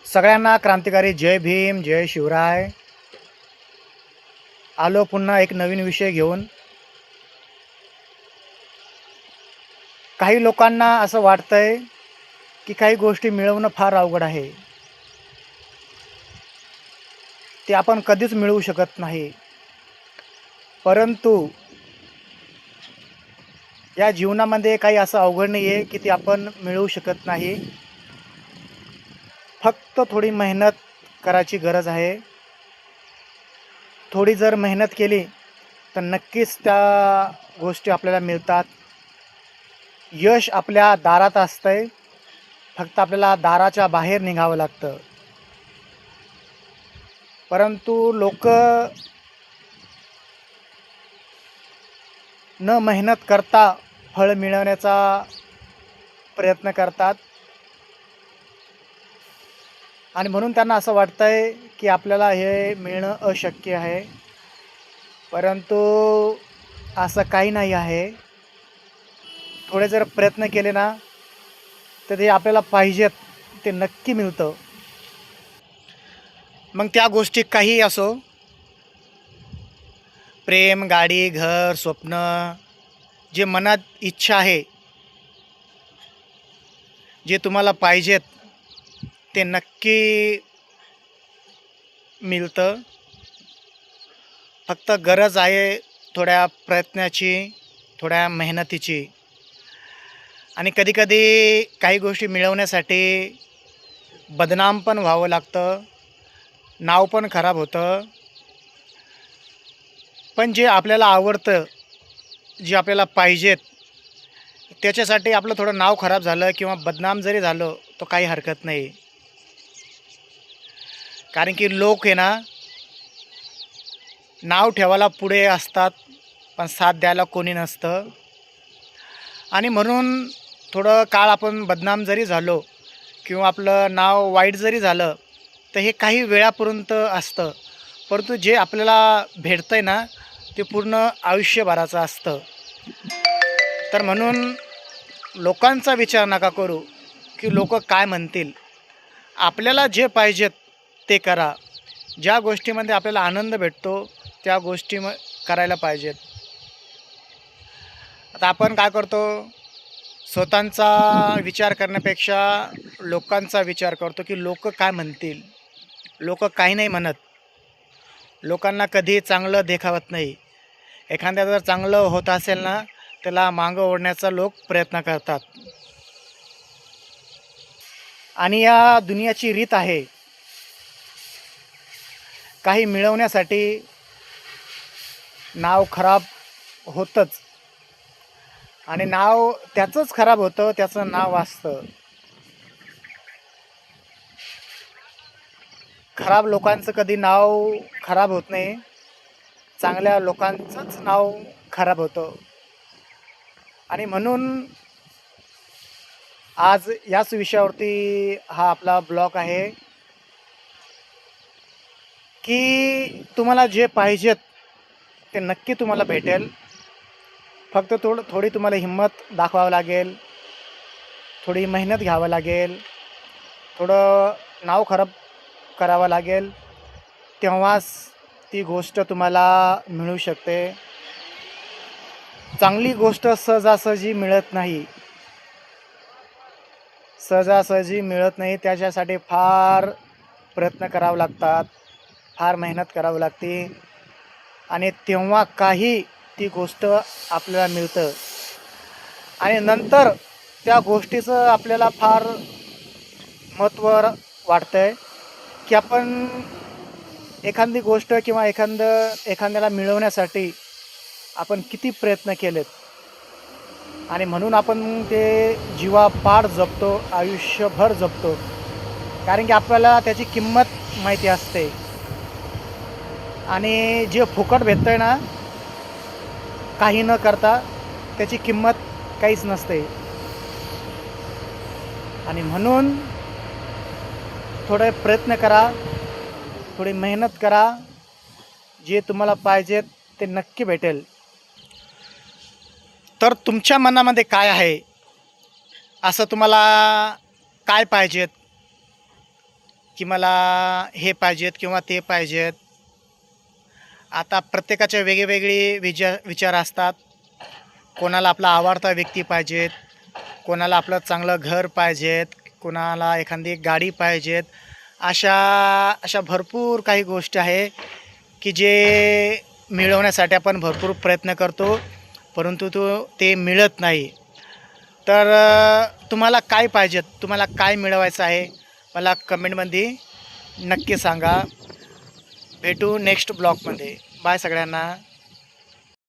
सगळ्यांना क्रांतिकारी जय भीम, जय शिवराय. आलो पुन्हा एक नवीन विषय घेऊन. काही लोकांना असं वाटतंय की काही गोष्टी मिळवणं फार अवघड आहे. ते आपण कधीच मिळवू शकत नाही. परंतु या जीवनामध्ये काही असं अवघड नाही आहे की ते आपण मिळवू शकत नाही. फक्त थोडी मेहनत करायची गरज आहे. थोडी जर मेहनत केली तर नक्कीच त्या गोष्टी आपल्याला मिळतात. यश आपल्या दारात असतंय. फक्त आपल्याला दाराच्या बाहेर निघावं लागतं. परंतु लोक न मेहनत करता फळ मिळवण्याचा प्रयत्न करतात आणि म्हणून त्यांना असं वाटतंय की आपल्याला हे मिळणं अशक्य आहे. परंतु असं काही नाही आहे. थोडे जर प्रयत्न केले ना तर ते आपल्याला पाहिजेत ते नक्की मिळतं. मग त्या गोष्टी काही असो, प्रेम, गाडी, घर, स्वप्न, जे मनात इच्छा आहे, जे तुम्हाला पाहिजेत ते नक्की मिळतं. फक्त गरज आहे थोड्या प्रयत्नाची, थोड्या मेहनतीची. आणि कधीकधी काही गोष्टी मिळवण्यासाठी बदनाम पण व्हावं लागतं, नाव पण खराब होतं. पण जे आपल्याला आवडतं, जे आपल्याला पाहिजेत, त्याच्यासाठी आपलं थोडं नाव खराब झालं किंवा बदनाम जरी झालं तो काही हरकत नाही. कारण की लोक आहे ना, नाव ठेवायला पुढे असतात पण साथ द्यायला कोणी नसतं. आणि म्हणून थोडं काळ आपण बदनाम जरी झालो किंवा आपलं नाव वाईट जरी झालं तर हे काही वेळापर्यंत असतं. परंतु जे आपल्याला भेटतं आहे ना ते पूर्ण आयुष्यभराचं असतं. तर म्हणून लोकांचा विचार नका करू की लोक काय म्हणतील. आपल्याला जे पाहिजेत ते करा. ज्या गोष्टीमध्ये आपल्याला आनंद भेटतो त्या गोष्टी करायला पाहिजेत. आता आपण काय करतो, स्वतःचा विचार करण्यापेक्षा लोकांचा विचार करतो की लोक काय म्हणतील. लोक काही नाही म्हणत. लोकांना कधी चांगलं देखावत नाही. एखाद्या जर चांगलं होत असेल ना त्याला मागं ओढण्याचा लोक प्रयत्न करतात. आणि या दुनियाची रीत आहे, काही मिळवण्यासाठी नाव खराब होतंच. आणि नाव त्याचंच खराब होतं, त्याचं नाव वाचतं. खराब लोकांचं कधी नाव खराब होत नाही, चांगल्या लोकांचंच नाव खराब होतं. आणि म्हणून आज याच विषयावरती हा आपला ब्लॉग आहे की तुम्हाला जे पाहिजेत ते नक्की तुम्हाला भेटेल. फक्त थोडी तुम्हाला हिंमत दाखवावं लागेल, थोडी मेहनत घ्यावं लागेल, थोडं नाव खराब करावं लागेल. तेव्हाच ती गोष्ट तुम्हाला मिळू शकते. चांगली गोष्ट सहजासहजी मिळत नाही. सहजासहजी मिळत नाही. त्याच्यासाठी फार प्रयत्न करावे लागतात, फार मेहनत करावी लागते. आणि तेव्हा काही ती गोष्ट आपल्याला मिळतं. आणि नंतर त्या गोष्टीचं आपल्याला फार महत्त्व वाटतं आहे की आपण एखादी गोष्ट किंवा एखाद्याला मिळवण्यासाठी आपण किती प्रयत्न केलेत. आणि म्हणून आपण ते जीवापाड जपतो, आयुष्यभर जपतो. कारण की आपल्याला त्याची किंमत माहिती असते. आणि जे फुकट भेटतं आहे ना, काही न करता, त्याची किंमत काहीच नसते. आणि म्हणून थोडे प्रयत्न करा, थोडी मेहनत करा. जे तुम्हाला पाहिजेत ते नक्की भेटेल. तर तुमच्या मनामध्ये काय आहे, असं तुम्हाला काय पाहिजेत की मला हे पाहिजेत किंवा ते पाहिजेत. आता प्रत्येकाचे वेगवेगळे विचार असतात. कोणाला आपला आवडता व्यक्ती पाहिजेत, कोणाला आपलं चांगलं घर पाहिजेत, कोणाला एखादी गाडी पाहिजेत. अशा अशा भरपूर काही गोष्टी आहे की जे मिळवण्यासाठी आपण भरपूर प्रयत्न करतो, परंतु ते मिळत नाही. तर तुम्हाला काय पाहिजेत, तुम्हाला काय मिळवायचं आहे, मला कमेंटमध्ये नक्की सांगा. भेटू नेक्स्ट ब्लॉगमध्ये. बाय सगळ्यांना.